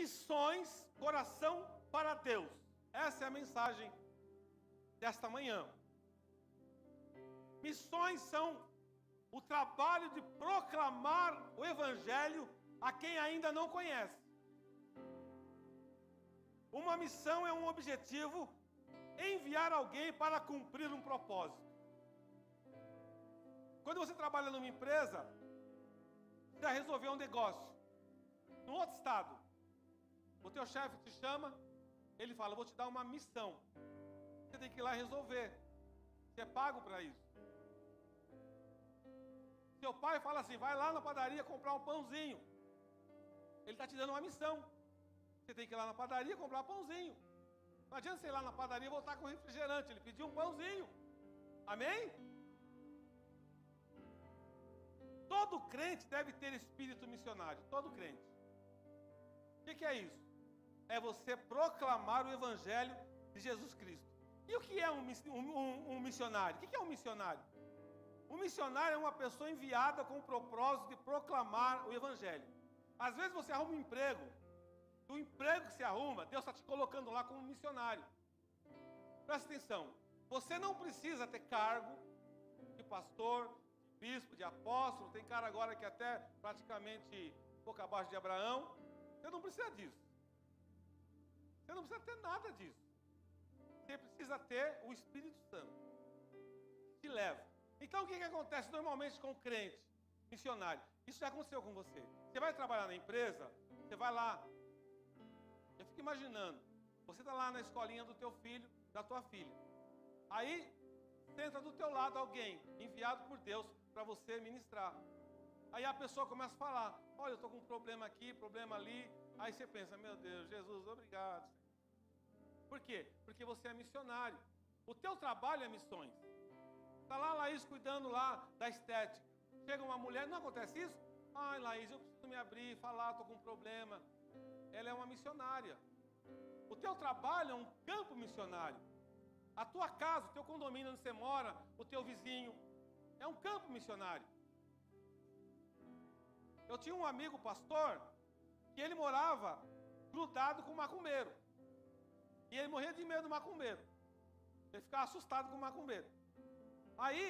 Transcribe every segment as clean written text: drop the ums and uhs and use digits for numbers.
Missões, coração para Deus. Essa é a mensagem desta manhã. Missões são o trabalho de proclamar o Evangelho a quem ainda não conhece. Uma missão é um objetivo, enviar alguém para cumprir um propósito. Quando você trabalha numa empresa, você vai resolver um negócio num outro estado. O teu chefe te chama, ele fala, vou te dar uma missão. Você tem que ir lá resolver. Você é pago para isso. Seu pai fala assim, vai lá na padaria comprar um pãozinho. Ele está te dando uma missão. Você tem que ir lá na padaria comprar pãozinho. Não adianta você ir lá na padaria e voltar com refrigerante. Ele pediu um pãozinho. Amém? Todo crente deve ter espírito missionário. Todo crente. O que é isso? É você proclamar o Evangelho de Jesus Cristo. E o que é um missionário? O que é um missionário? Um missionário é uma pessoa enviada com o propósito de proclamar o Evangelho. Às vezes você arruma um emprego. O emprego que você arruma, Deus está te colocando lá como missionário. Presta atenção. Você não precisa ter cargo de pastor, de bispo, de apóstolo. Tem cara agora que até praticamente um pouco abaixo de Abraão. Você não precisa disso. Você não precisa ter nada disso. Você precisa ter o Espírito Santo que te leva. Então o que acontece normalmente com o crente missionário? Isso já aconteceu com você. Você vai trabalhar na empresa, você vai lá. Eu fico imaginando, você está lá na escolinha do teu filho, da tua filha. Aí senta do teu lado alguém enviado por Deus para você ministrar. Aí a pessoa começa a falar, olha, eu estou com um problema aqui, problema ali. Aí você pensa, meu Deus, Jesus, obrigado, Senhor. Por quê? Porque você é missionário. O teu trabalho é missões. Está lá a Laís cuidando lá da estética. Chega uma mulher, não acontece isso? Ai, Laís, eu preciso me abrir, falar, estou com um problema. Ela é uma missionária. O teu trabalho é um campo missionário. A tua casa, o teu condomínio onde você mora, o teu vizinho, é um campo missionário. Eu tinha um amigo pastor que ele morava grudado com o macumbeiro. E ele morria de medo do macumbeiro. Ele ficava assustado com o macumbeiro. Aí,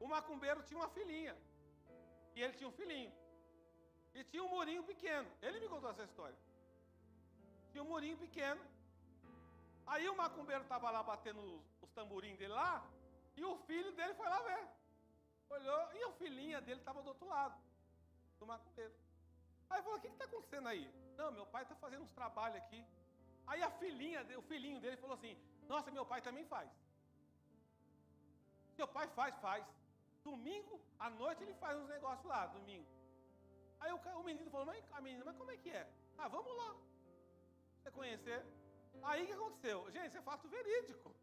o macumbeiro tinha uma filhinha. E ele tinha um filhinho. E tinha um murinho pequeno. Ele me contou essa história. Tinha um murinho pequeno. Aí o macumbeiro estava lá batendo os tamborim dele lá. E o filho dele foi lá ver. Olhou. E a filhinha dele estava do outro lado. Do macumbeiro. Aí falou, o que está acontecendo aí? Não, meu pai está fazendo uns trabalhos aqui. Aí o filhinho dele falou assim, nossa, meu pai também faz. Seu pai faz. Domingo, à noite, ele faz uns negócios lá, domingo. Aí o menino falou, mas como é que é? Ah, vamos lá. Você conhecer. Aí o que aconteceu? Gente, isso é fato verídico.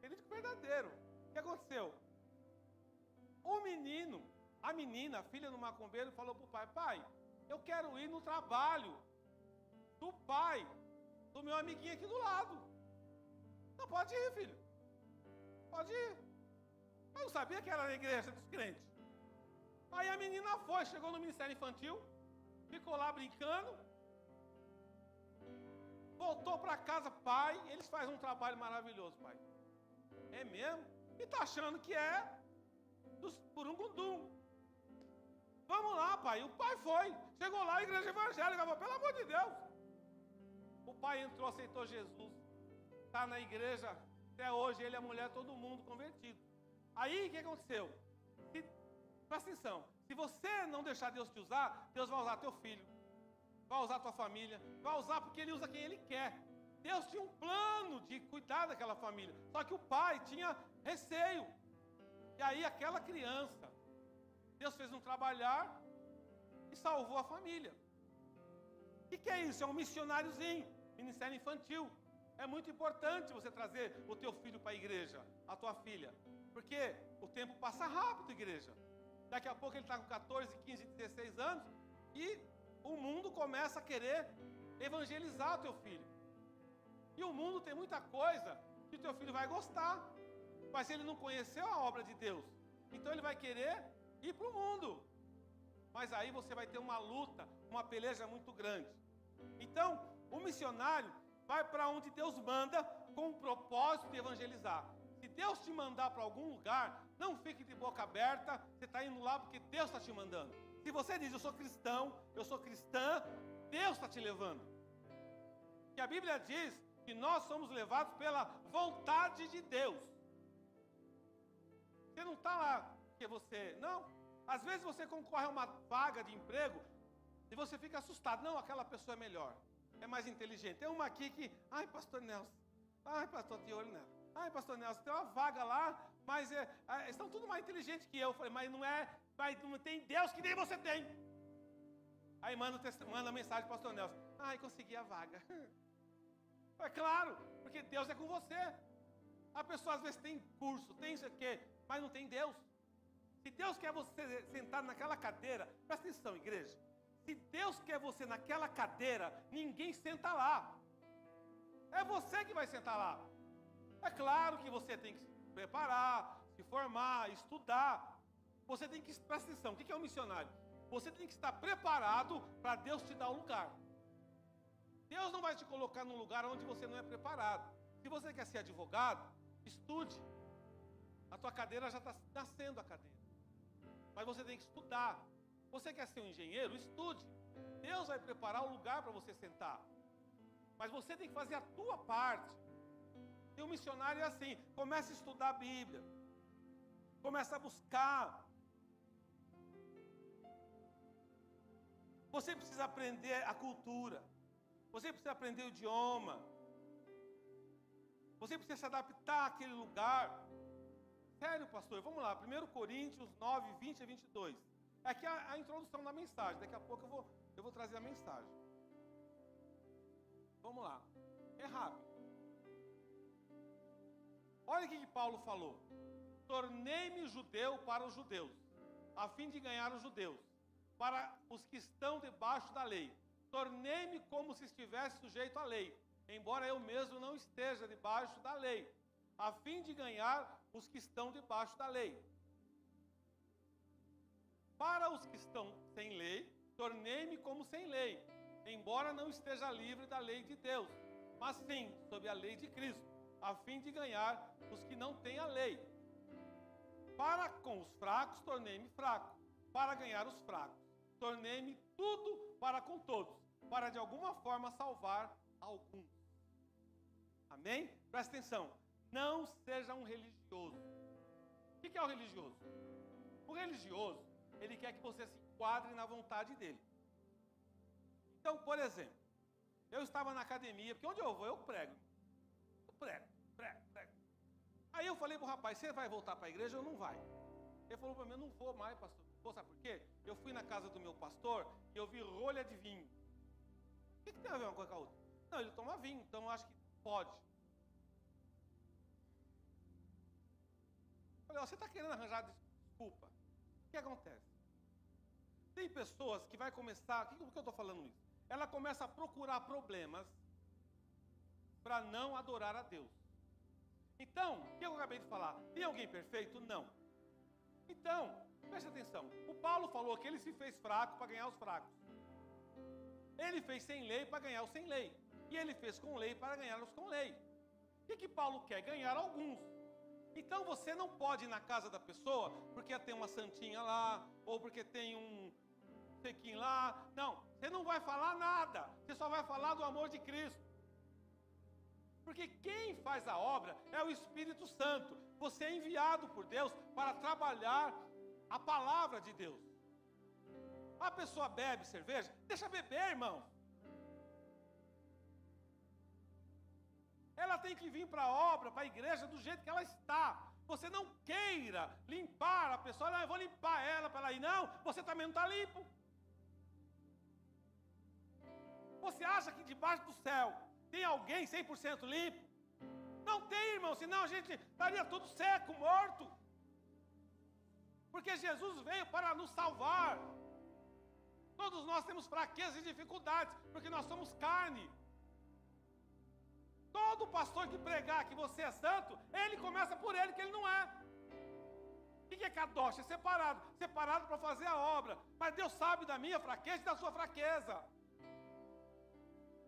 Verídico verdadeiro. O que aconteceu? O menino, a menina, a filha do macumbeiro, falou para o pai, pai, eu quero ir no trabalho do pai, do meu amiguinho aqui do lado. Não, pode ir, filho. Pode ir. Eu não sabia que era na igreja dos crentes. Aí a menina foi, chegou no Ministério Infantil, ficou lá brincando, voltou para casa, pai, eles fazem um trabalho maravilhoso, pai. É mesmo? E tá achando que é dos Purungundum. Vamos lá, pai. O pai foi, chegou lá, a igreja evangélica, falou, pelo amor de Deus. O pai entrou, aceitou Jesus, está na igreja até hoje, ele, a mulher, todo mundo convertido. Aí o que aconteceu? Presta atenção, se você não deixar Deus te usar, Deus vai usar teu filho, vai usar tua família, vai usar porque Ele usa quem Ele quer. Deus tinha um plano de cuidar daquela família, só que o pai tinha receio. E aí aquela criança, Deus fez um trabalhar e salvou a família. O que é isso? É um missionáriozinho, ministério infantil. É muito importante você trazer o teu filho para a igreja, a tua filha, porque o tempo passa rápido, igreja. Daqui a pouco ele está com 14, 15, 16 anos e o mundo começa a querer evangelizar o teu filho. E o mundo tem muita coisa que o teu filho vai gostar, mas ele não conheceu a obra de Deus, então ele vai querer ir para o mundo. mas aí você vai ter uma luta, uma peleja muito grande. Então, o missionário vai para onde Deus manda com o propósito de evangelizar. Se Deus te mandar para algum lugar, não fique de boca aberta, você está indo lá porque Deus está te mandando. Se você diz, eu sou cristão, eu sou cristã, Deus está te levando. Que a Bíblia diz que nós somos levados pela vontade de Deus. Você não está lá porque você... Não. Às vezes você concorre a uma vaga de emprego e você fica assustado. Não, aquela pessoa é melhor, é mais inteligente. Tem uma aqui que... Ai, pastor Nelson. Ai, pastor, de olho nela. Ai, pastor Nelson, tem uma vaga lá, mas estão tudo mais inteligentes que eu. Eu falei, mas não tem Deus que nem você tem. Aí manda mensagem para o pastor Nelson. Ai, consegui a vaga. É claro, porque Deus é com você. A pessoa às vezes tem curso, tem isso aqui, mas não tem Deus. Se Deus quer você sentado naquela cadeira, presta atenção, igreja. Se Deus quer você naquela cadeira, ninguém senta lá. É você que vai sentar lá. É claro que você tem que se preparar, se formar, estudar. Você tem que, presta atenção, o que é um missionário? Você tem que estar preparado para Deus te dar o lugar. Deus não vai te colocar num lugar onde você não é preparado. Se você quer ser advogado, estude. A tua cadeira já está nascendo a cadeira. Mas você tem que estudar. Você quer ser um engenheiro? Estude. Deus vai preparar o lugar para você sentar. Mas você tem que fazer a tua parte. E o missionário é assim, começa a estudar a Bíblia. Começa a buscar. Você precisa aprender a cultura. Você precisa aprender o idioma. Você precisa se adaptar àquele lugar. Sério, pastor, vamos lá. 1 Coríntios 9, 20 a 22. Aqui é a introdução da mensagem. Daqui a pouco eu vou trazer a mensagem. Vamos lá. É rápido. Olha o que Paulo falou. Tornei-me judeu para os judeus, a fim de ganhar os judeus, para os que estão debaixo da lei. Tornei-me como se estivesse sujeito à lei, embora eu mesmo não esteja debaixo da lei, a fim de ganhar os que estão debaixo da lei. Para os que estão sem lei, tornei-me como sem lei, embora não esteja livre da lei de Deus, mas sim sob a lei de Cristo, a fim de ganhar os que não têm a lei. Para com os fracos, tornei-me fraco, para ganhar os fracos. Tornei-me tudo para com todos, para de alguma forma salvar alguns. Amém? Presta atenção. Não seja um religioso. O que é o religioso? O religioso, ele quer que você se enquadre na vontade dele. Então, por exemplo, eu estava na academia, porque onde eu vou, eu prego. Eu prego. Aí eu falei para o rapaz, você vai voltar para a igreja ou não vai? Ele falou para mim, eu não vou mais, pastor. Sabe por quê? Eu fui na casa do meu pastor e eu vi rolha de vinho. O que tem a ver uma coisa com a outra? Não, ele toma vinho, então eu acho que pode. Eu falei, você está querendo arranjar desculpa. O que acontece? Tem pessoas que vai começar, por que eu estou falando isso? Ela começa a procurar problemas para não adorar a Deus. Então, o que eu acabei de falar? Tem alguém perfeito? Não. Então, preste atenção. O Paulo falou que ele se fez fraco para ganhar os fracos. Ele fez sem lei para ganhar os sem lei. E ele fez com lei para ganhar os com lei. O que Paulo quer? Ganhar alguns. Então você não pode ir na casa da pessoa porque tem uma santinha lá, ou porque tem um sequinho lá. Não, você não vai falar nada. Você só vai falar do amor de Cristo. Porque quem faz a obra é o Espírito Santo. Você é enviado por Deus para trabalhar a palavra de Deus. A pessoa bebe cerveja, deixa beber, irmão. Ela tem que vir para a obra, para a igreja, do jeito que ela está. Você não queira limpar a pessoa, não, eu vou limpar ela para ela ir. Não, você também não está limpo. Você acha que debaixo do céu tem alguém 100% limpo? Não tem, irmão, senão a gente estaria tudo seco, morto. Porque Jesus veio para nos salvar. Todos nós temos fraquezas e dificuldades, porque nós somos carne. Todo pastor que pregar que você é santo, ele começa por ele, que ele não é. O que é kadosh? É separado. Separado para fazer a obra. Mas Deus sabe da minha fraqueza e da sua fraqueza.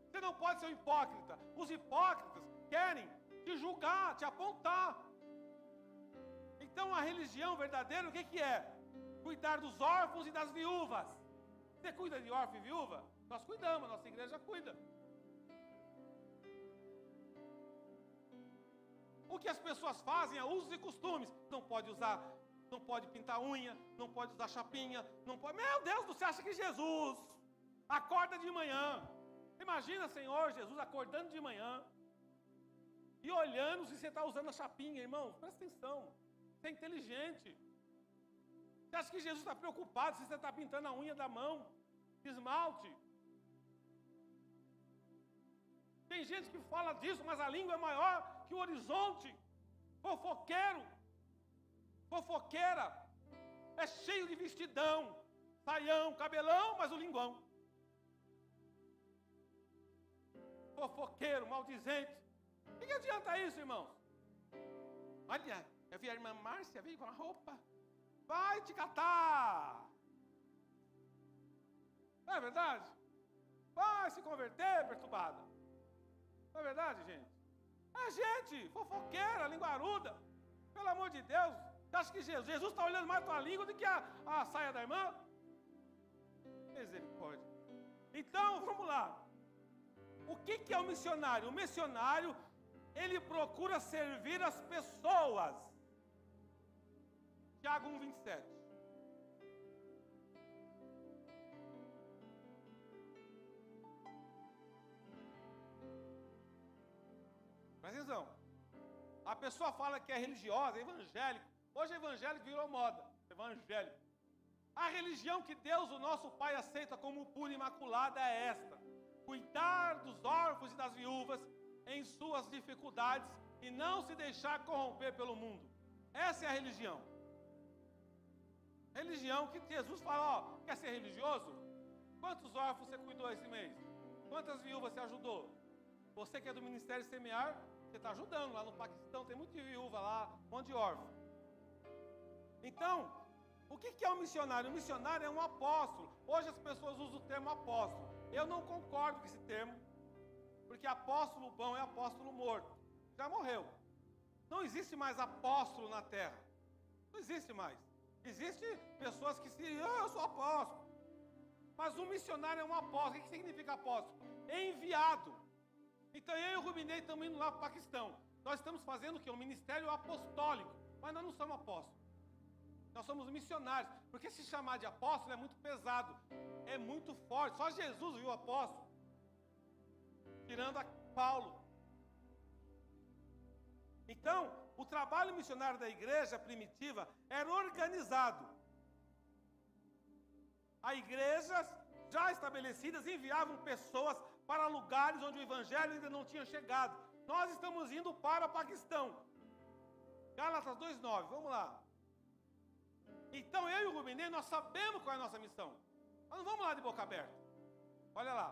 Você não pode ser um hipócrita. Os hipócritas querem te julgar, te apontar. Então a religião verdadeira, o que é? Cuidar dos órfãos e das viúvas. Você cuida de órfão e viúva? Nós cuidamos, a nossa igreja cuida. O que as pessoas fazem é usos e costumes. Não pode usar, não pode pintar unha, não pode usar chapinha, não pode... Meu Deus, você acha que Jesus acorda de manhã? Imagina, Senhor Jesus, acordando de manhã e olhando se você está usando a chapinha, irmão. Presta atenção. Você é inteligente. Você acha que Jesus está preocupado se você está pintando a unha da mão? Esmalte. Tem gente que fala disso, mas a língua é maior que o horizonte. Fofoqueiro. Fofoqueira. É cheio de vestidão, saião, cabelão, mas o linguão. Fofoqueiro, maldizente. O que adianta isso, irmãos? Olha, eu vi a irmã Márcia vir com a roupa. Vai te catar. Não é verdade? Vai se converter, perturbada. Não é verdade, gente? É gente fofoqueira, linguaruda. Pelo amor de Deus. Você acha que Jesus está olhando mais a tua língua do que a saia da irmã? Misericórdia. Então, vamos lá. O que é o missionário? O missionário, ele procura servir as pessoas. Tiago 1:27. Presta atenção. A pessoa fala que é religiosa, é evangélico. Hoje evangélico virou moda. Evangélico. A religião que Deus, o nosso Pai, aceita como pura e imaculada é esta: cuidar dos órfãos e das viúvas em suas dificuldades e não se deixar corromper pelo mundo. Essa é a religião. Religião que Jesus fala, ó, quer ser religioso? Quantos órfãos você cuidou esse mês? Quantas viúvas você ajudou? Você que é do Ministério Semear, você está ajudando. Lá no Paquistão tem muita viúva lá, um monte de órfão. Então, o que é um missionário? Um missionário é um apóstolo. Hoje as pessoas usam o termo apóstolo. Eu não concordo com esse termo, porque apóstolo bom é apóstolo morto. Já morreu. Não existe mais apóstolo na terra. Não existe mais. Existem pessoas que eu sou apóstolo. Mas um missionário é um apóstolo. O que significa apóstolo? Enviado. Então eu e o Rubinei estamos indo lá para o Paquistão. Nós estamos fazendo o quê? Um ministério apostólico. Mas nós não somos apóstolos. Nós somos missionários. Porque se chamar de apóstolo é muito pesado. É muito forte. Só Jesus viu o apóstolo. Tirando a Paulo. Então, o trabalho missionário da igreja primitiva era organizado. As igrejas já estabelecidas enviavam pessoas para lugares onde o evangelho ainda não tinha chegado. Nós estamos indo para o Paquistão. Gálatas 2:9, vamos lá. Então eu e o Rubinei, nós sabemos qual é a nossa missão. Nós não vamos lá de boca aberta. Olha lá.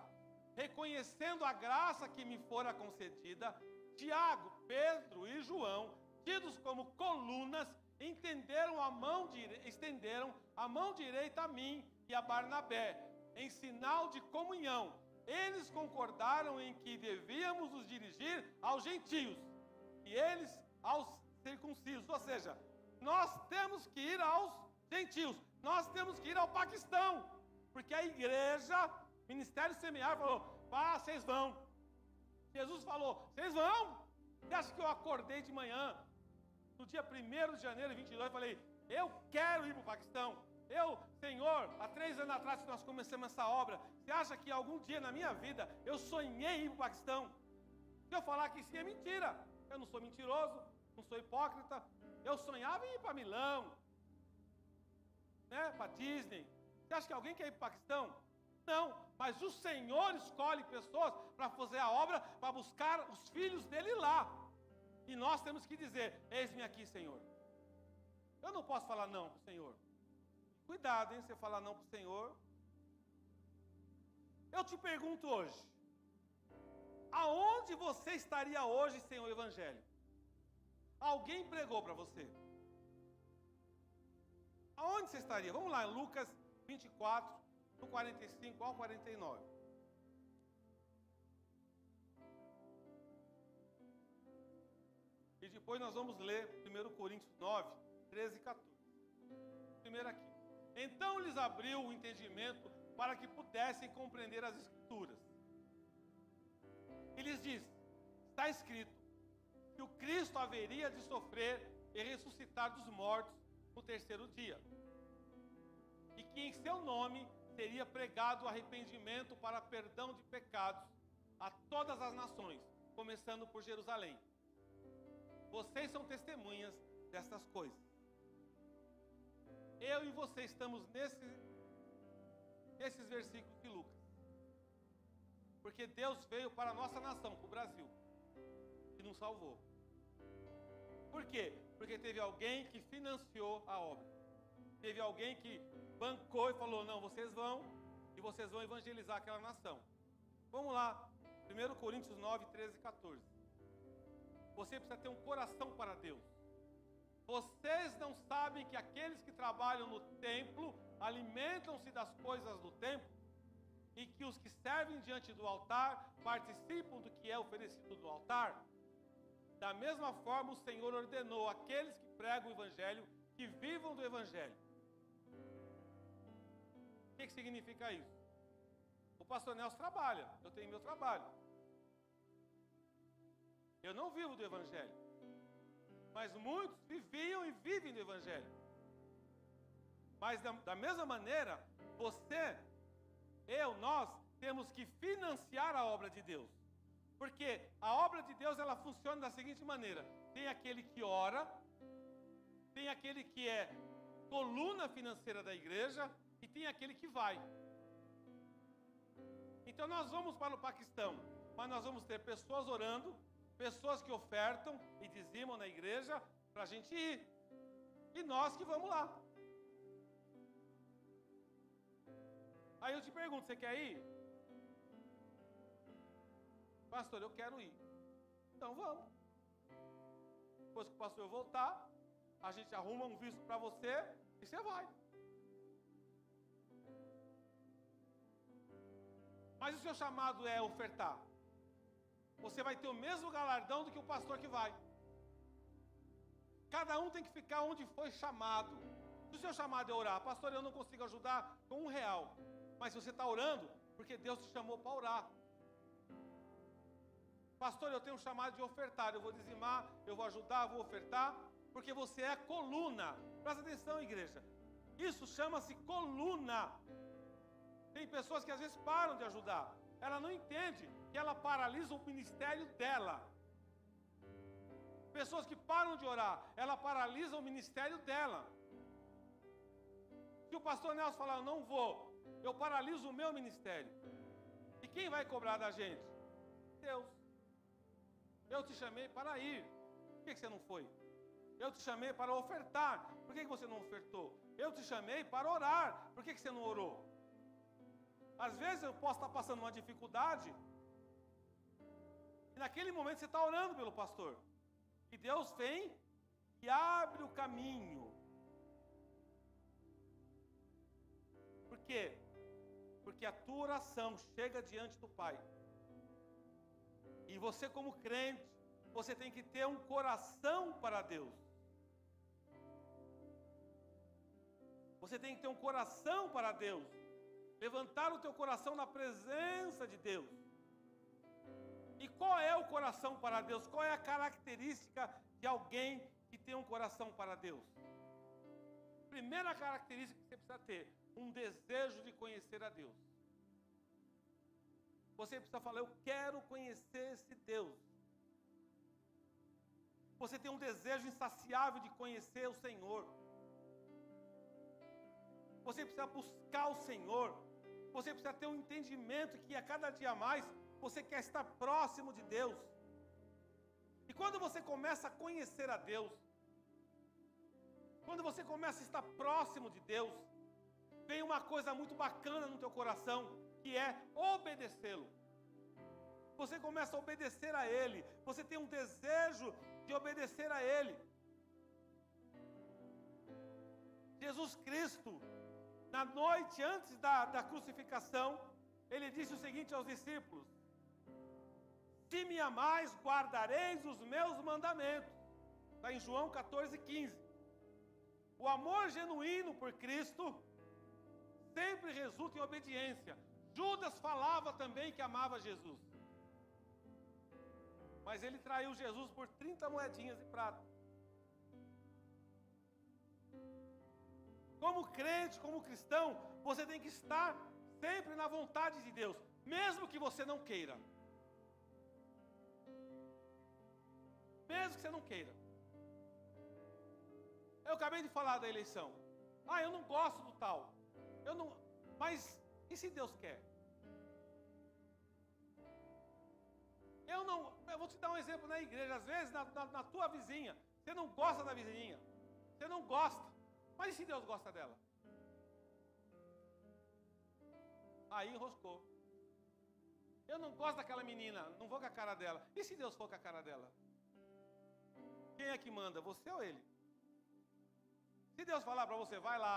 Reconhecendo a graça que me fora concedida, Tiago, Pedro e João, tidos como colunas, estenderam a mão direita a mim e a Barnabé, em sinal de comunhão. Eles concordaram em que devíamos nos dirigir aos gentios e eles aos circuncisos. Ou seja, nós temos que ir aos gentios, nós temos que ir ao Paquistão, porque a igreja, Ministério Semear, falou, vá, vocês vão. Jesus falou, vocês vão? Você acha que eu acordei de manhã, no dia 1º de janeiro de 22, falei, eu quero ir para o Paquistão. Senhor, há 3 anos atrás que nós começamos essa obra, você acha que algum dia na minha vida eu sonhei ir para o Paquistão? Se eu falar que sim é mentira. Eu não sou mentiroso, não sou hipócrita. Eu sonhava em ir para Milão, né, para Disney. Você acha que alguém quer ir para o Paquistão? Não, mas o Senhor escolhe pessoas para fazer a obra, para buscar os filhos dele lá. E nós temos que dizer, eis-me aqui, Senhor. Eu não posso falar não para o Senhor. Cuidado, hein, você falar não para o Senhor. Eu te pergunto hoje, aonde você estaria hoje sem o Evangelho? Alguém pregou para você. Aonde você estaria? Vamos lá, Lucas 24, do 45 ao 49. E depois nós vamos ler 1 Coríntios 9, 13 e 14. Primeiro aqui. Então lhes abriu o entendimento para que pudessem compreender as Escrituras. E lhes disse: está escrito que o Cristo haveria de sofrer e ressuscitar dos mortos no terceiro dia. E que em seu nome seria pregado o arrependimento para perdão de pecados a todas as nações, começando por Jerusalém. Vocês são testemunhas destas coisas. Eu e você estamos nesses versículos de Lucas. Porque Deus veio para a nossa nação, para o Brasil, e nos salvou. Por quê? Porque teve alguém que financiou a obra. Teve alguém que bancou e falou: não, vocês vão, e vocês vão evangelizar aquela nação. Vamos lá, 1 Coríntios 9, 13 e 14. Você precisa ter um coração para Deus. Vocês não sabem que aqueles que trabalham no templo alimentam-se das coisas do templo, e que os que servem diante do altar participam do que é oferecido no altar? Da mesma forma, o Senhor ordenou àqueles que pregam o Evangelho que vivam do Evangelho. O que significa isso? O pastor Nelson trabalha, eu tenho meu trabalho. Eu não vivo do Evangelho, mas muitos viviam e vivem do Evangelho. Mas da mesma maneira, você, nós temos que financiar a obra de Deus. Porque a obra de Deus, ela funciona da seguinte maneira: tem aquele que ora, tem aquele que é coluna financeira da igreja e tem aquele que vai. Então nós vamos para o Paquistão, mas nós vamos ter pessoas orando, pessoas que ofertam e dizimam na igreja para a gente ir. E nós que vamos lá. Aí eu te pergunto, você quer ir? Pastor, eu quero ir. Então vamos. Depois que o pastor voltar, a gente arruma um visto para você e você vai. Mas o seu chamado é ofertar. Você vai ter o mesmo galardão do que o pastor que vai. Cada um tem que ficar onde foi chamado. Se o seu chamado é orar: pastor, eu não consigo ajudar com R$1. Mas você está orando porque Deus te chamou para orar. Pastor, eu tenho um chamado de ofertar. Eu vou dizimar, eu vou ajudar, vou ofertar, porque você é coluna. Presta atenção, igreja. Isso chama-se coluna. Tem pessoas que às vezes param de ajudar. Ela não entende que ela paralisa o ministério dela. Pessoas que param de orar, ela paralisa o ministério dela. Se o pastor Nelson falar: eu não vou, eu paraliso o meu ministério. E quem vai cobrar da gente? Deus. Eu te chamei para ir. Por que você não foi? Eu te chamei para ofertar. Por que você não ofertou? Eu te chamei para orar. Por que você não orou? Às vezes eu posso estar passando uma dificuldade, e naquele momento você está orando pelo pastor. E Deus vem e abre o caminho. Por quê? Porque a tua oração chega diante do Pai. E você, como crente, você tem que ter um coração para Deus. Você tem que ter um coração para Deus. Levantar o teu coração na presença de Deus. E qual é o coração para Deus? Qual é a característica de alguém que tem um coração para Deus? Primeira característica que você precisa ter: um desejo de conhecer a Deus. Você precisa falar: eu quero conhecer esse Deus. Você tem um desejo insaciável de conhecer o Senhor. Você precisa buscar o Senhor. Você precisa ter um entendimento que a cada dia mais você quer estar próximo de Deus. E quando você começa a conhecer a Deus, quando você começa a estar próximo de Deus, vem uma coisa muito bacana no teu coração, que é obedecê-lo. Você começa a obedecer a Ele. Você tem um desejo de obedecer a Ele. Jesus Cristo, na noite antes da crucificação, ele disse o seguinte aos discípulos: se me amais, guardareis os meus mandamentos. Está em João 14,15. O amor genuíno por Cristo sempre resulta em obediência. Judas falava também que amava Jesus, mas ele traiu Jesus por 30 moedinhas de prata. Como crente, como cristão, você tem que estar sempre na vontade de Deus, mesmo que você não queira. Mesmo que você não queira. Eu acabei de falar da eleição. Eu não gosto do tal. Mas e se Deus quer? Eu vou te dar um exemplo na igreja. Às vezes na tua vizinha, você não gosta da vizinha. Você não gosta. Mas e se Deus gosta dela? Aí enroscou. Eu não gosto daquela menina, não vou com a cara dela. E se Deus for com a cara dela? Quem é que manda, você ou ele? Se Deus falar para você, vai lá.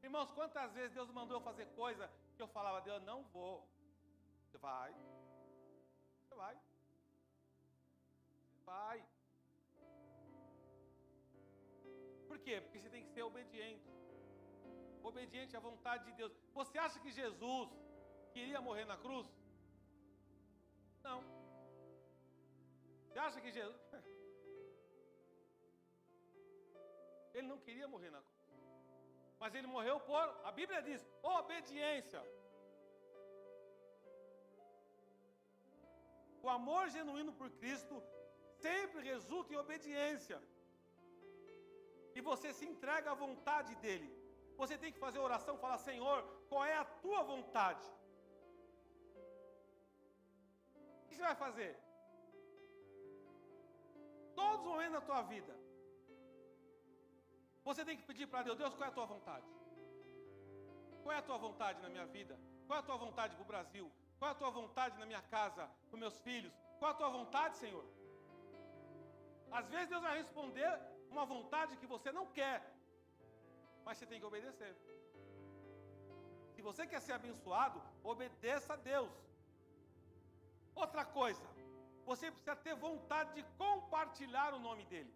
Irmãos, quantas vezes Deus mandou eu fazer coisa que eu falava, Deus, não vou. Você vai. Você vai. Você vai. Por quê? Porque você tem que ser obediente. Obediente à vontade de Deus. Você acha que Jesus queria morrer na cruz? Não. Você acha que Jesus... Ele não queria morrer na cruz. Mas ele morreu por, a Bíblia diz, obediência. O amor genuíno por Cristo sempre resulta em obediência. E você se entrega à vontade dele. Você tem que fazer oração, falar, Senhor, qual é a tua vontade? O que você vai fazer? Todos os momentos da tua vida. Você tem que pedir para Deus, Deus, qual é a tua vontade? Qual é a tua vontade na minha vida? Qual é a tua vontade para o Brasil? Qual é a tua vontade na minha casa, para os meus filhos? Qual é a tua vontade, Senhor? Às vezes Deus vai responder uma vontade que você não quer, mas você tem que obedecer. Se você quer ser abençoado, obedeça a Deus. Outra coisa, você precisa ter vontade de compartilhar o nome dele.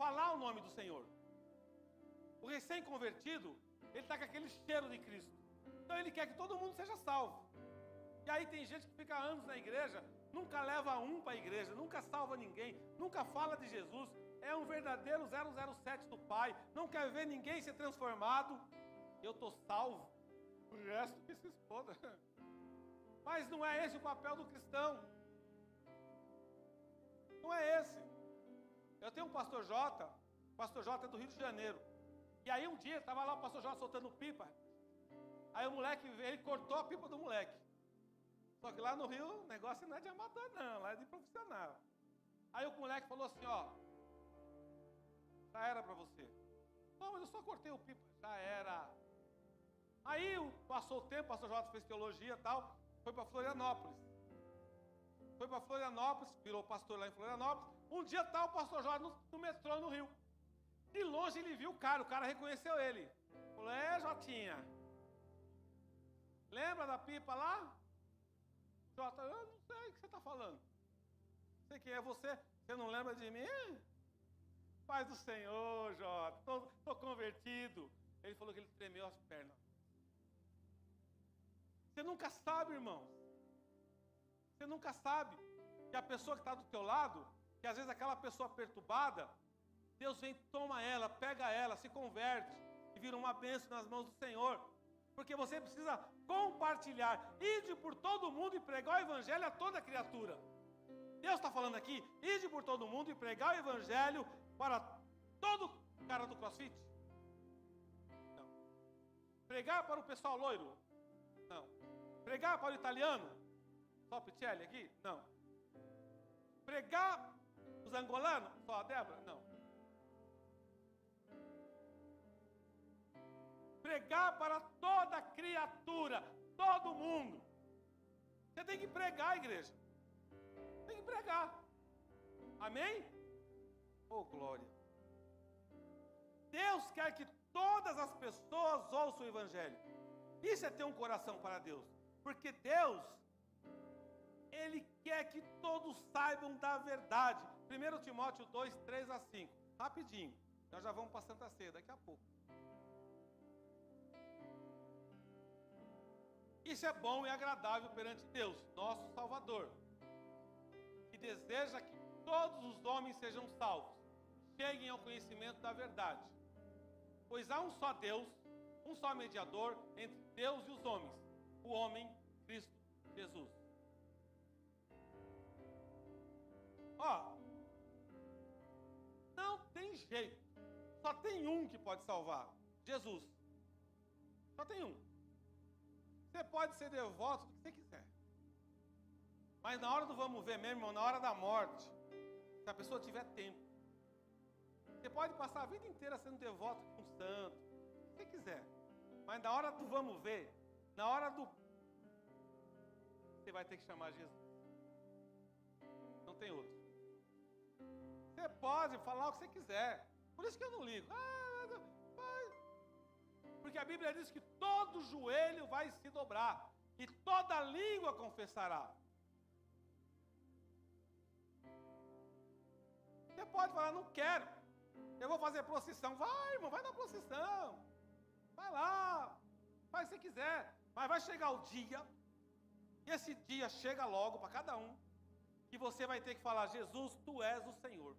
Falar o nome do Senhor. O recém-convertido, ele está com aquele cheiro de Cristo. Então ele quer que todo mundo seja salvo. E aí tem gente que fica anos na igreja, nunca leva um para a igreja, nunca salva ninguém, nunca fala de Jesus. É um verdadeiro 007 do Pai. Não quer ver ninguém ser transformado. Eu estou salvo. O resto que se exploda. Mas não é esse o papel do cristão. Não é esse. Eu tenho um pastor Jota é do Rio de Janeiro. E aí um dia estava lá o pastor Jota soltando pipa. Aí o moleque veio e cortou a pipa do moleque. Só que lá no Rio o negócio não é de amador não, lá é de profissional. Aí o moleque falou assim, ó, já era para você. Não, mas eu só cortei o pipa. Já era. Aí passou o tempo, o pastor Jota fez teologia e tal, foi para Florianópolis. Virou pastor lá em Florianópolis. Um dia tal, o pastor Jorge no metrô no Rio. De longe ele viu o cara reconheceu ele. Falou, Jotinha, lembra da pipa lá? Jota, eu não sei o que você está falando. Não sei quem é você, você não lembra de mim? Paz do Senhor, Jota, estou convertido. Ele falou que ele tremeu as pernas. Você nunca sabe, irmãos. Você nunca sabe que a pessoa que está do teu lado, que às vezes aquela pessoa perturbada, Deus vem, toma ela, pega ela, se converte e vira uma bênção nas mãos do Senhor. Porque você precisa compartilhar, ide por todo mundo e pregar o evangelho a toda criatura. Deus está falando aqui, ide por todo mundo e pregar o evangelho para todo cara do CrossFit? Não. Pregar para o pessoal loiro? Não. Pregar para o italiano? Só Picelli aqui? Não. Pregar os angolanos? Só a Débora? Não. Pregar para toda criatura, todo mundo. Você tem que pregar, igreja. Tem que pregar. Amém? Oh, glória. Deus quer que todas as pessoas ouçam o Evangelho. Isso é ter um coração para Deus. Porque Deus, Ele quer que todos saibam da verdade. 1 Timóteo 2, 3 a 5. Rapidinho. Nós já vamos para a Santa Ceia daqui a pouco. Isso é bom e agradável perante Deus, nosso Salvador, que deseja que todos os homens sejam salvos, cheguem ao conhecimento da verdade. Pois há um só Deus, um só mediador entre Deus e os homens, o homem Cristo Jesus. Ó, não tem jeito, só tem um que pode salvar, Jesus. Só tem um. Você pode ser devoto do que você quiser. Mas na hora do vamos ver mesmo, irmão, na hora da morte, se a pessoa tiver tempo, você pode passar a vida inteira sendo devoto com um santo, o que você quiser. Mas na hora do vamos ver, na hora do... você vai ter que chamar Jesus. Não tem outro. Você pode falar o que você quiser. Por isso que eu não ligo. Porque a Bíblia diz que todo joelho vai se dobrar e toda língua confessará. Você pode falar, não quero, eu vou fazer procissão. Vai, irmão, vai na procissão. Vai lá, faz o que você quiser. Mas vai chegar o dia, e esse dia chega logo para cada um, que você vai ter que falar, Jesus, Tu és o Senhor.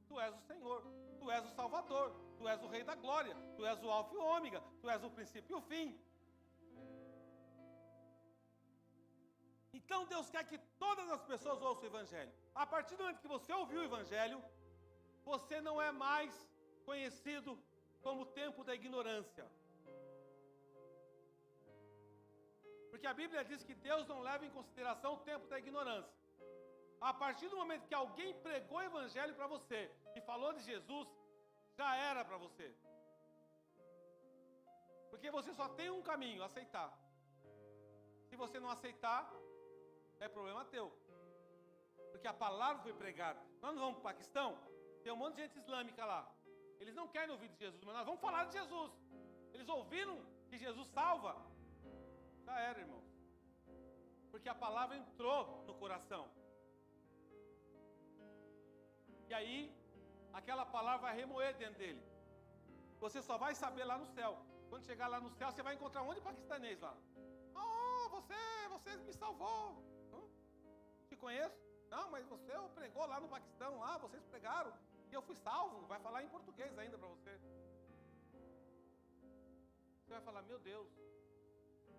Tu és o Senhor, Tu és o Salvador, Tu és o Rei da Glória, Tu és o Alfa e o Ômega, Tu és o princípio e o fim. Então Deus quer que todas as pessoas ouçam o Evangelho. A partir do momento que você ouviu o Evangelho, você não é mais conhecido como o tempo da ignorância. Porque a Bíblia diz que Deus não leva em consideração o tempo da ignorância. A partir do momento que alguém pregou o Evangelho para você e falou de Jesus, já era para você. Porque você só tem um caminho, aceitar. Se você não aceitar, é problema teu. Porque a palavra foi pregada. Nós não vamos para o Paquistão, tem um monte de gente islâmica lá. Eles não querem ouvir de Jesus, mas nós vamos falar de Jesus. Eles ouviram que Jesus salva. Já era, irmão. Porque a palavra entrou no coração. E aí, aquela palavra vai remoer dentro dele. Você só vai saber lá no céu. Quando chegar lá no céu, você vai encontrar um monte de paquistanês lá. Oh, você me salvou. Te conheço? Não, mas você pregou lá no Paquistão, lá, vocês pregaram, e eu fui salvo. Vai falar em português ainda para você. Você vai falar, meu Deus.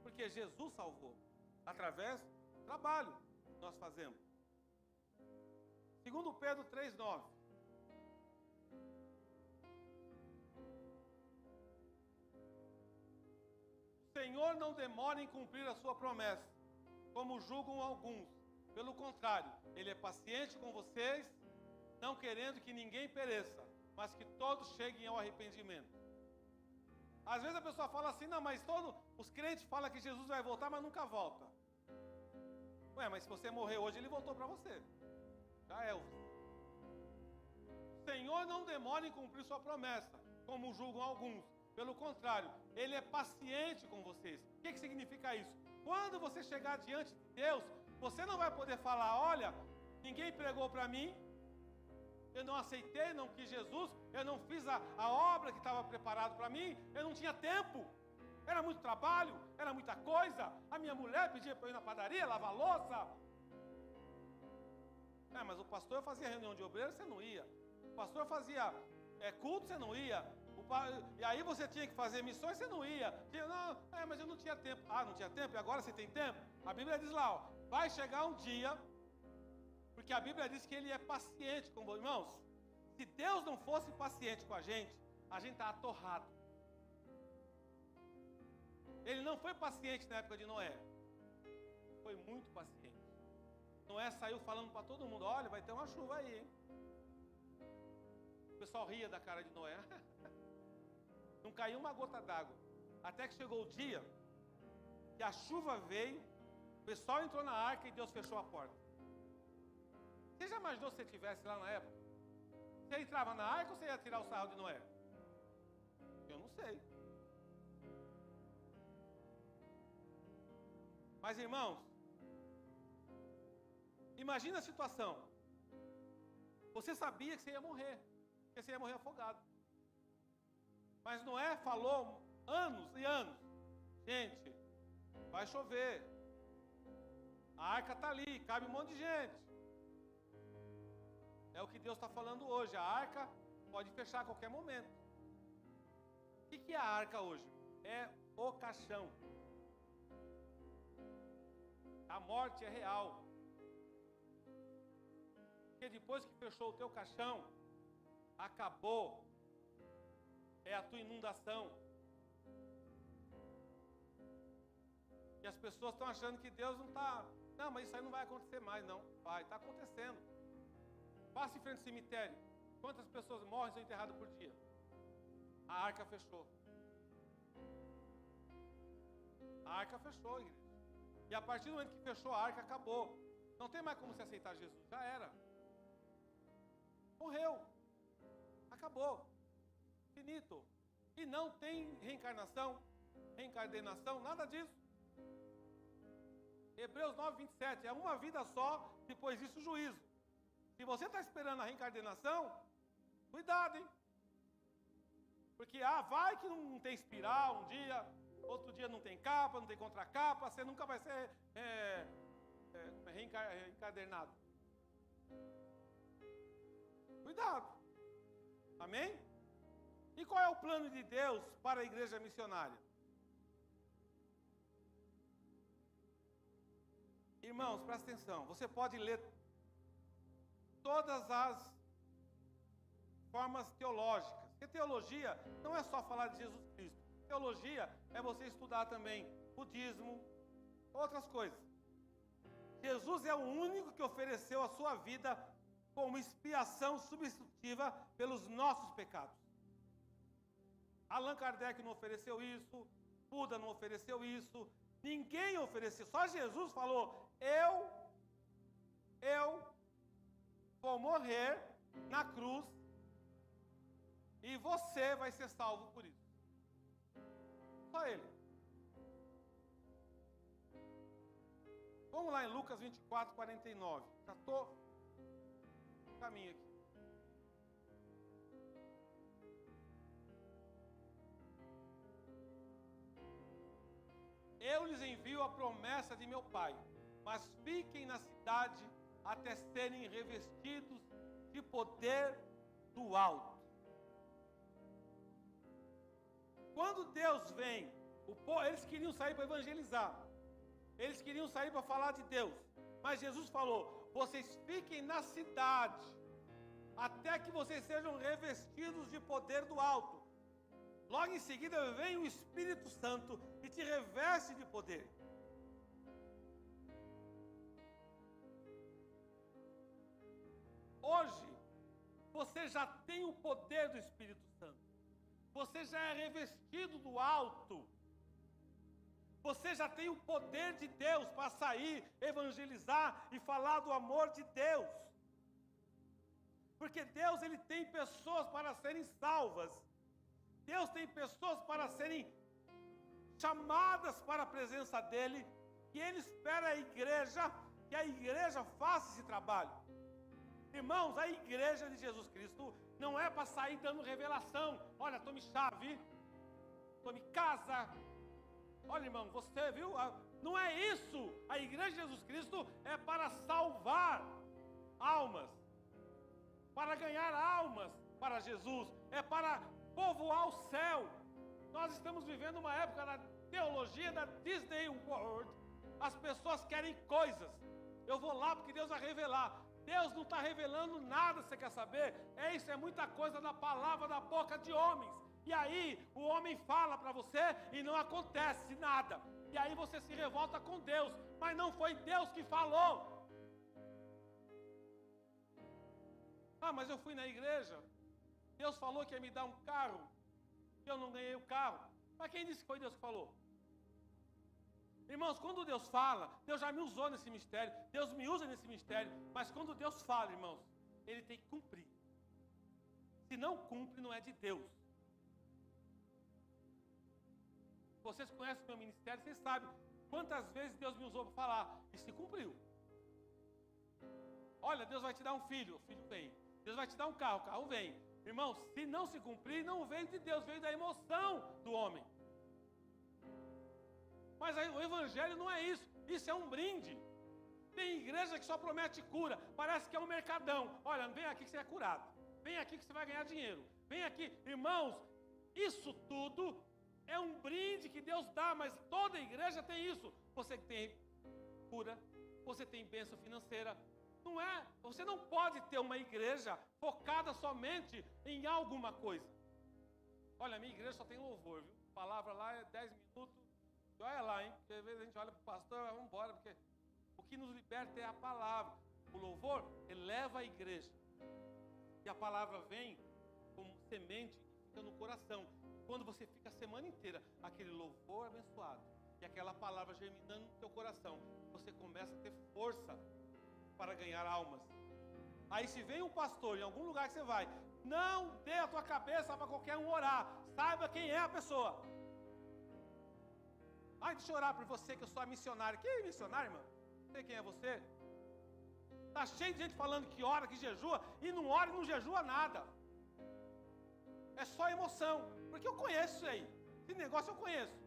Porque Jesus salvou. Através do trabalho que nós fazemos. 2 Pedro 3,9. O Senhor não demora em cumprir a sua promessa, como julgam alguns. Pelo contrário, Ele é paciente com vocês, não querendo que ninguém pereça, mas que todos cheguem ao arrependimento. Às vezes a pessoa fala assim, não, mas todos os crentes falam que Jesus vai voltar, mas nunca volta. Ué, mas se você morrer hoje, Ele voltou para você. Já é. O Senhor não demora em cumprir sua promessa, como julgam alguns. Pelo contrário, Ele é paciente com vocês. O que significa isso? Quando você chegar diante de Deus, você não vai poder falar, olha, ninguém pregou para mim, eu não aceitei, não quis Jesus, eu não fiz a obra que estava preparada para mim, eu não tinha tempo, era muito trabalho, era muita coisa, a minha mulher pedia para eu ir na padaria, lavar louça. Mas o pastor fazia reunião de obreiros, você não ia. O pastor fazia culto, você não ia. E aí você tinha que fazer missões, você não ia. Não, mas eu não tinha tempo. Ah, não tinha tempo? E agora você tem tempo? A Bíblia diz lá, ó, vai chegar um dia, porque a Bíblia diz que Ele é paciente com vocês. Irmãos, se Deus não fosse paciente com a gente está atorrado. Ele não foi paciente na época de Noé. Foi muito paciente. Noé saiu falando para todo mundo, olha, vai ter uma chuva aí, hein? O pessoal ria da cara de Noé. Não caiu uma gota d'água. Até que chegou o dia que a chuva veio, o pessoal entrou na arca e Deus fechou a porta. Você já imaginou se você estivesse lá na época? Você entrava na arca ou você ia tirar o sarro de Noé? Eu não sei. Mas, irmãos, imagina a situação. Você sabia que você ia morrer, que você ia morrer afogado. Mas Noé falou anos e anos: gente, vai chover, a arca está ali, cabe um monte de gente. É o que Deus está falando hoje. A arca pode fechar a qualquer momento. O que é a arca hoje? É o caixão. A morte é real. Porque depois que fechou o teu caixão, acabou. É a tua inundação. E as pessoas estão achando que Deus não está... Não, mas isso aí não vai acontecer mais, não. Vai, está acontecendo. Passe em frente ao cemitério. Quantas pessoas morrem e são enterradas por dia? A arca fechou. A arca fechou, igreja. E a partir do momento que fechou a arca, acabou. Não tem mais como se aceitar Jesus. Já era. Morreu. Acabou. Finito. E não tem reencarnação, reencarnação, nada disso. Hebreus 9, 27. É uma vida só, depois disso o juízo. Se você está esperando a reencarnação, cuidado, hein? Porque vai que não tem espiral um dia, outro dia não tem capa, não tem contracapa, você nunca vai ser reencarnado. Cuidado. Amém? E qual é o plano de Deus para a igreja missionária? Irmãos, presta atenção. Você pode ler todas as formas teológicas. Porque teologia não é só falar de Jesus Cristo. Teologia é você estudar também budismo, outras coisas. Jesus é o único que ofereceu a sua vida como expiação substitutiva pelos nossos pecados. Allan Kardec não ofereceu isso, Buda não ofereceu isso, ninguém ofereceu. Só Jesus falou: eu vou morrer na cruz e você vai ser salvo por isso. Só ele. Vamos lá em Lucas 24, 49. Já estou no caminho aqui. Eu lhes envio a promessa de meu Pai, mas fiquem na cidade até serem revestidos de poder do alto. Quando Deus vem, eles queriam sair para evangelizar, eles queriam sair para falar de Deus, mas Jesus falou: vocês fiquem na cidade até que vocês sejam revestidos de poder do alto. Logo em seguida vem o Espírito Santo e te reveste de poder. Hoje, você já tem o poder do Espírito Santo. Você já é revestido do alto. Você já tem o poder de Deus para sair, evangelizar e falar do amor de Deus. Porque Deus, Ele tem pessoas para serem salvas. Deus tem pessoas para serem chamadas para a presença dEle. E Ele espera que a igreja faça esse trabalho. Irmãos, a igreja de Jesus Cristo não é para sair dando revelação. Olha, tome chave, tome casa. Olha, irmão, você viu? Não é isso. A igreja de Jesus Cristo é para salvar almas, para ganhar almas para Jesus, é para povoar o céu. Nós estamos vivendo uma época da teologia da Disney World. As pessoas querem coisas. Eu vou lá porque Deus vai revelar. Deus não está revelando nada, você quer saber? Isso é muita coisa da palavra da boca de homens. E aí o homem fala para você e não acontece nada. E aí você se revolta com Deus. Mas não foi Deus que falou. Ah, mas eu fui na igreja. Deus falou que ia me dar um carro. E eu não ganhei o carro. Mas quem disse que foi Deus que falou? Irmãos, quando Deus fala, Deus já me usou nesse mistério, Deus me usa nesse mistério, mas quando Deus fala, irmãos, Ele tem que cumprir. Se não cumpre, não é de Deus. Vocês conhecem o meu ministério, vocês sabem quantas vezes Deus me usou para falar, e se cumpriu. Olha, Deus vai te dar um filho, o filho vem. Deus vai te dar um carro, o carro vem. Irmão, se não se cumprir, não veio de Deus, veio da emoção do homem. Mas aí, o evangelho não é isso, isso é um brinde. Tem igreja que só promete cura, parece que é um mercadão. Olha, vem aqui que você é curado, vem aqui que você vai ganhar dinheiro, vem aqui. Irmãos, isso tudo é um brinde que Deus dá, mas toda igreja tem isso. Você tem cura, você tem bênção financeira. Não é, você não pode ter uma igreja focada somente em alguma coisa. Olha, a minha igreja só tem louvor, viu? A palavra lá é 10 minutos. E olha lá, hein? Porque às vezes a gente olha para o pastor, vamos embora, porque o que nos liberta é a palavra. O louvor eleva a igreja. E a palavra vem como semente e fica no coração. Quando você fica a semana inteira, aquele louvor abençoado, e aquela palavra germinando no teu coração, você começa a ter força para ganhar almas. Aí se vem um pastor em algum lugar que você vai, não dê a tua cabeça para qualquer um orar, saiba quem é a pessoa. Ai, deixa eu orar por você que eu sou a missionária. Que missionária, irmão? Não sei quem é você. Está cheio de gente falando que ora, que jejua, e não ora e não jejua nada. É só emoção, porque eu conheço isso aí. Esse negócio eu conheço.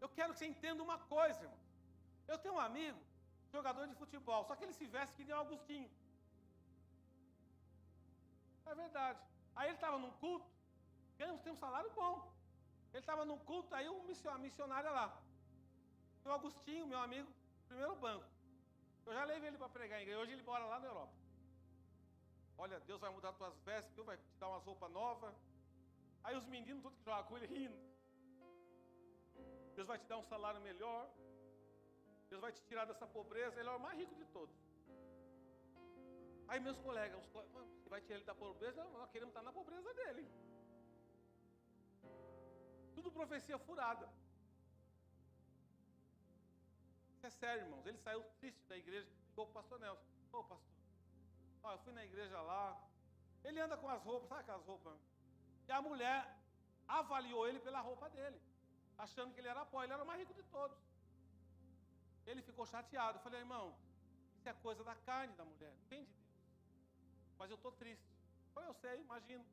Eu quero que você entenda uma coisa, irmão. Eu tenho um amigo, jogador de futebol, só que ele se veste que nem o Agostinho. É verdade. Aí ele estava num culto, tem um salário bom. Ele estava num culto, aí a missionária lá. O Agostinho, meu amigo, primeiro banco. Eu já levei ele para pregar em igreja, hoje ele mora lá na Europa. Olha, Deus vai mudar tuas vestes, vai te dar umas roupas novas. Aí os meninos, tudo que jogam com ele, rindo. Deus vai te dar um salário melhor. Deus vai te tirar dessa pobreza. Ele é o mais rico de todos. Aí meus colegas, você vai tirar ele da pobreza? Nós queremos estar na pobreza dele. Tudo profecia furada. Isso é sério, irmãos. Ele saiu triste da igreja, ligou para o pastor Nelson. Ô, pastor, eu fui na igreja lá. Ele anda com as roupas, sabe aquelas roupas? E a mulher avaliou ele pela roupa dele, achando que ele era pó. Ele era o mais rico de todos. Ele ficou chateado. Eu falei, irmão, isso é coisa da carne da mulher, não vem de Deus. Mas eu estou triste. Eu falei, eu sei, imagino.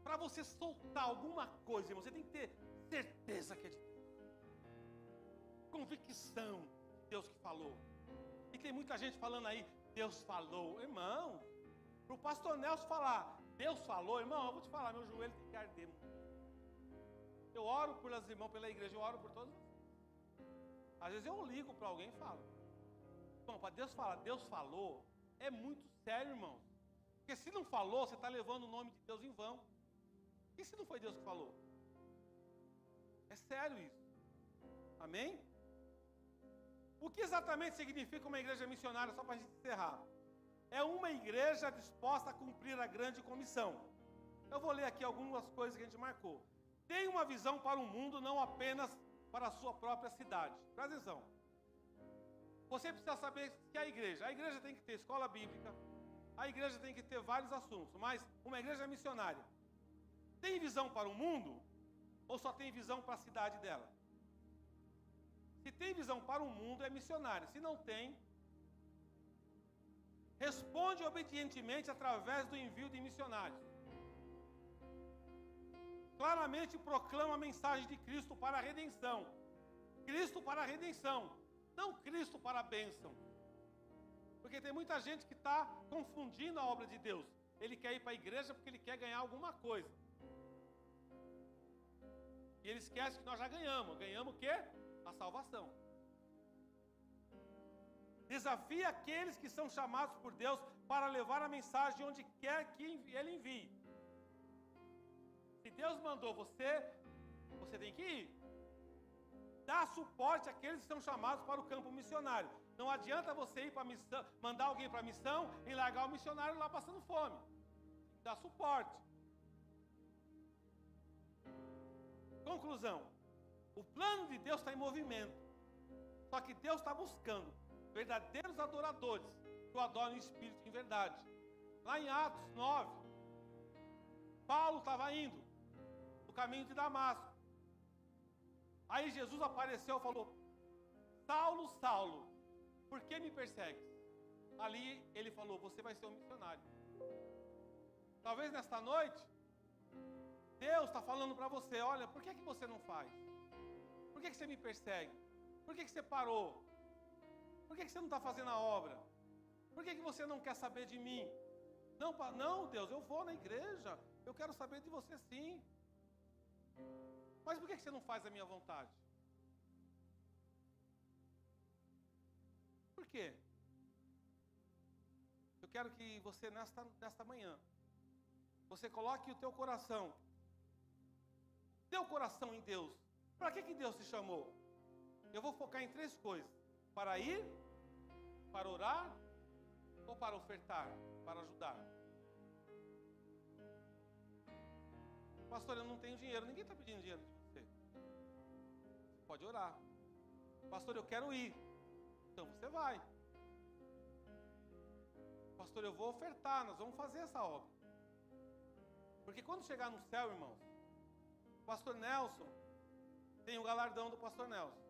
Para você soltar alguma coisa, irmão, você tem que ter certeza que é de Deus. Convicção de Deus que falou. E tem muita gente falando aí, Deus falou. Irmão, para o pastor Nelson falar, Deus falou, irmão, eu vou te falar, meu joelho tem que arder. Eu oro por as irmãs, pela igreja, eu oro por todos. Às vezes eu ligo para alguém e falo. Irmão, para Deus falar, Deus falou, é muito sério, irmão. Porque se não falou, você está levando o nome de Deus em vão. E se não foi Deus que falou? É sério isso. Amém? O que exatamente significa uma igreja missionária, só para a gente encerrar? É uma igreja disposta a cumprir a grande comissão. Eu vou ler aqui algumas coisas que a gente marcou. Tem uma visão para o mundo, não apenas para a sua própria cidade. Presta atenção. Você precisa saber que a igreja tem que ter escola bíblica, a igreja tem que ter vários assuntos, mas uma igreja missionária tem visão para o mundo ou só tem visão para a cidade dela? Se tem visão para o mundo, é missionário. Se não tem, responde obedientemente através do envio de missionários. Claramente proclama a mensagem de Cristo para a redenção. Cristo para a redenção, não Cristo para a bênção. Porque tem muita gente que está confundindo a obra de Deus. Ele quer ir para a igreja porque ele quer ganhar alguma coisa. E ele esquece que nós já ganhamos. Ganhamos o quê? A salvação. Desafia aqueles que são chamados por Deus para levar a mensagem onde quer que ele envie. Se Deus mandou você, você tem que ir. Dá suporte àqueles que são chamados para o campo missionário. Não adianta você ir para a missão, mandar alguém para a missão e largar o missionário lá passando fome. Dá suporte. Conclusão. O plano de Deus está em movimento. Só que Deus está buscando verdadeiros adoradores, que o adoram em espírito e em verdade. Lá em Atos 9, Paulo estava indo no caminho de Damasco. Aí Jesus apareceu e falou: Saulo, Saulo, por que me persegue? Ali ele falou: você vai ser um missionário. Talvez nesta noite, Deus está falando para você: olha, por que você não faz? Por que você me persegue? Por que você parou? Por que você não está fazendo a obra? Por que você não quer saber de mim? Não, Deus, eu vou na igreja, eu quero saber de você sim. Mas por que você não faz a minha vontade? Por quê? Eu quero que você, nesta manhã, você coloque o teu coração em Deus. Para que Deus te chamou? Eu vou focar em 3 coisas: para ir, para orar ou para ofertar, para ajudar. Pastor, eu não tenho dinheiro. Ninguém está pedindo dinheiro de você. Você pode orar. Pastor, eu quero ir. Então você vai. Pastor, eu vou ofertar. Nós vamos fazer essa obra. Porque quando chegar no céu, irmãos, o pastor Nelson tem o galardão do pastor Nelson.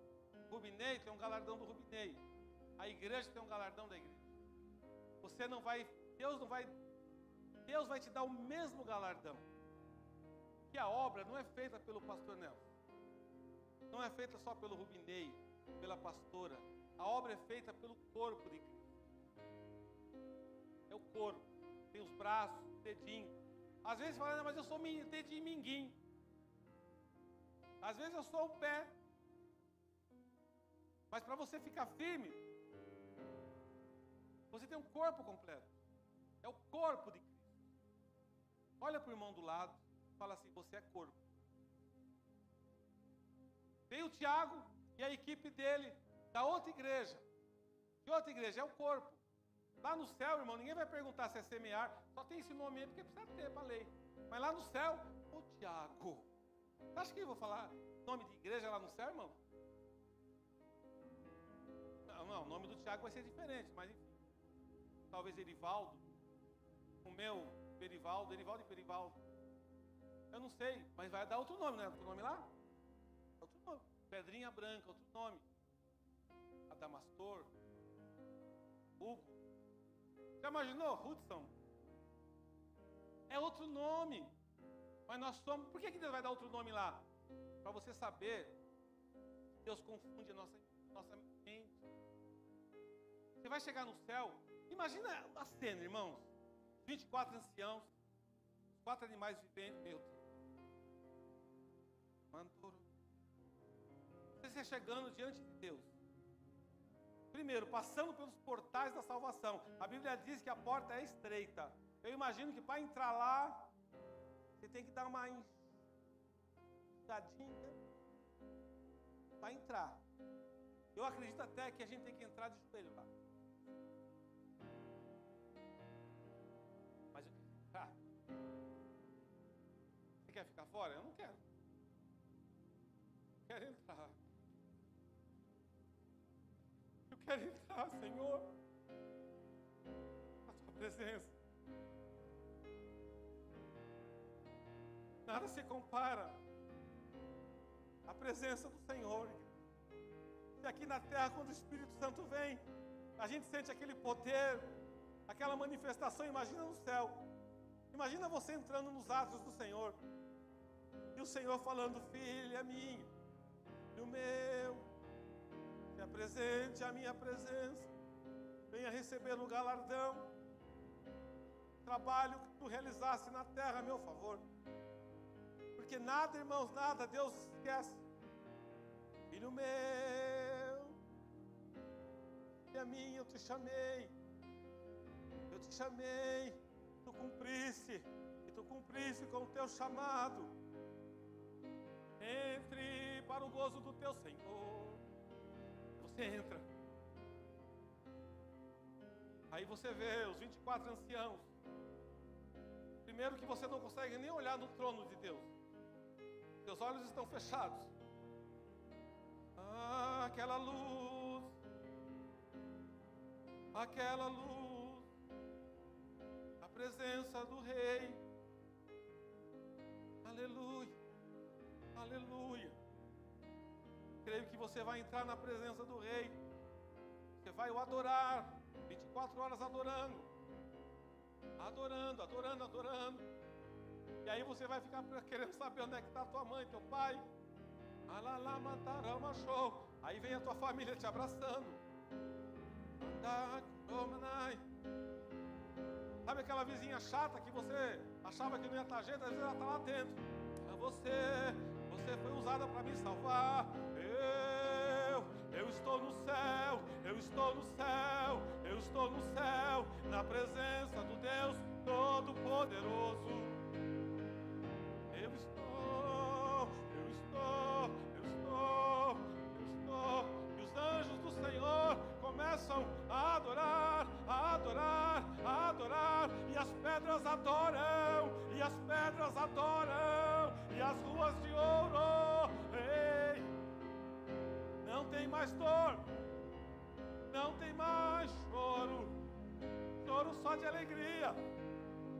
O Rubinei tem um galardão do Rubinei. A igreja tem um galardão da igreja. Deus vai te dar o mesmo galardão. Que a obra não é feita pelo pastor Nelson. Não é feita só pelo Rubinei, pela pastora. A obra é feita pelo corpo de Cristo. É o corpo. Tem os braços, o dedinho. Às vezes fala: mas eu sou dedinho minguinho. Às vezes eu sou o pé. Mas para você ficar firme, você tem um corpo completo. É o corpo de Cristo. Olha para o irmão do lado. Fala assim: você é corpo. Tem o Tiago e a equipe dele, da outra igreja. Que outra igreja? É o corpo. Lá no céu, irmão, ninguém vai perguntar se é semear. Só tem esse nome aí porque precisa ter para lei. Mas lá no céu, o Tiago. Você acha que eu vou falar nome de igreja lá no céu, irmão? Não, o nome do Tiago vai ser diferente, mas enfim. Talvez Erivaldo. O meu, Perivaldo e Perivaldo. Eu não sei, mas vai dar outro nome, né? Outro nome lá? Outro nome. Pedrinha Branca, outro nome. Adamastor. Hugo. Já imaginou? Hudson. É outro nome. Mas nós somos... Por que Deus vai dar outro nome lá? Para você saber que Deus confunde a nossa mente. Você vai chegar no céu. Imagina a cena, irmãos. 24 anciãos. 4 animais viventes. Meu Deus. Você chegando diante de Deus. Primeiro, passando pelos portais da salvação. A Bíblia diz que a porta é estreita. Eu imagino que para entrar lá, você tem que dar uma enxadinha para entrar. Eu acredito até que a gente tem que entrar de joelho lá. Mas eu quero entrar. Você quer ficar fora? Eu não quero. Eu quero entrar. Eu quero entrar, Senhor, na tua presença. Nada se compara à presença do Senhor. E aqui na terra, quando o Espírito Santo vem, a gente sente aquele poder, aquela manifestação. Imagina no céu. Imagina você entrando nos atos do Senhor. E o Senhor falando: filha minha, e o meu, se apresente à minha presença, venha receber o galardão, trabalho que tu realizaste na terra a meu favor. Porque nada, irmãos, nada Deus esquece. Filho meu, filha minha, eu te chamei, tu cumpriste, e tu cumpriste com o teu chamado. Entre para o gozo do teu Senhor. Você entra. Aí você vê os 24 anciãos. Primeiro que você não consegue nem olhar no trono de Deus. Seus olhos estão fechados. Aquela luz presença do Rei. Aleluia, aleluia. Creio que você vai entrar na presença do Rei. Você vai o adorar, 24 horas adorando. Adorando, adorando, adorando. E aí você vai ficar querendo saber onde é que está tua mãe, teu pai. Aí vem a tua família te abraçando. Sabe aquela vizinha chata que você achava que não ia estar jeito, às vezes ela está lá dentro. Você foi usada para me salvar. Eu estou no céu, eu estou no céu, eu estou no céu, na presença do Deus Todo-Poderoso. Eu estou. E os anjos do Senhor começam a adorar, a adorar, a adorar. E as pedras adoram, e as pedras adoram, e as ruas de ouro. Ei, não tem mais dor, não tem mais choro, choro só de alegria.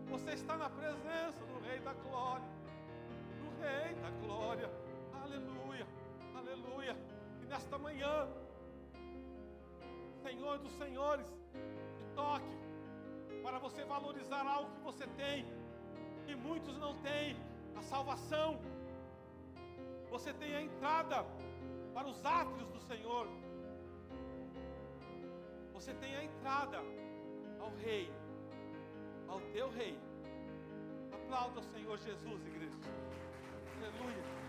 Você está na presença do Rei da Glória, do Rei da Glória. Aleluia, aleluia. E nesta manhã, Senhor dos Senhores, te toque para você valorizar algo que você tem, que muitos não têm: a salvação. Você tem a entrada para os átrios do Senhor. Você tem a entrada ao Rei, ao teu Rei. Aplauda o Senhor Jesus, igreja. Aleluia.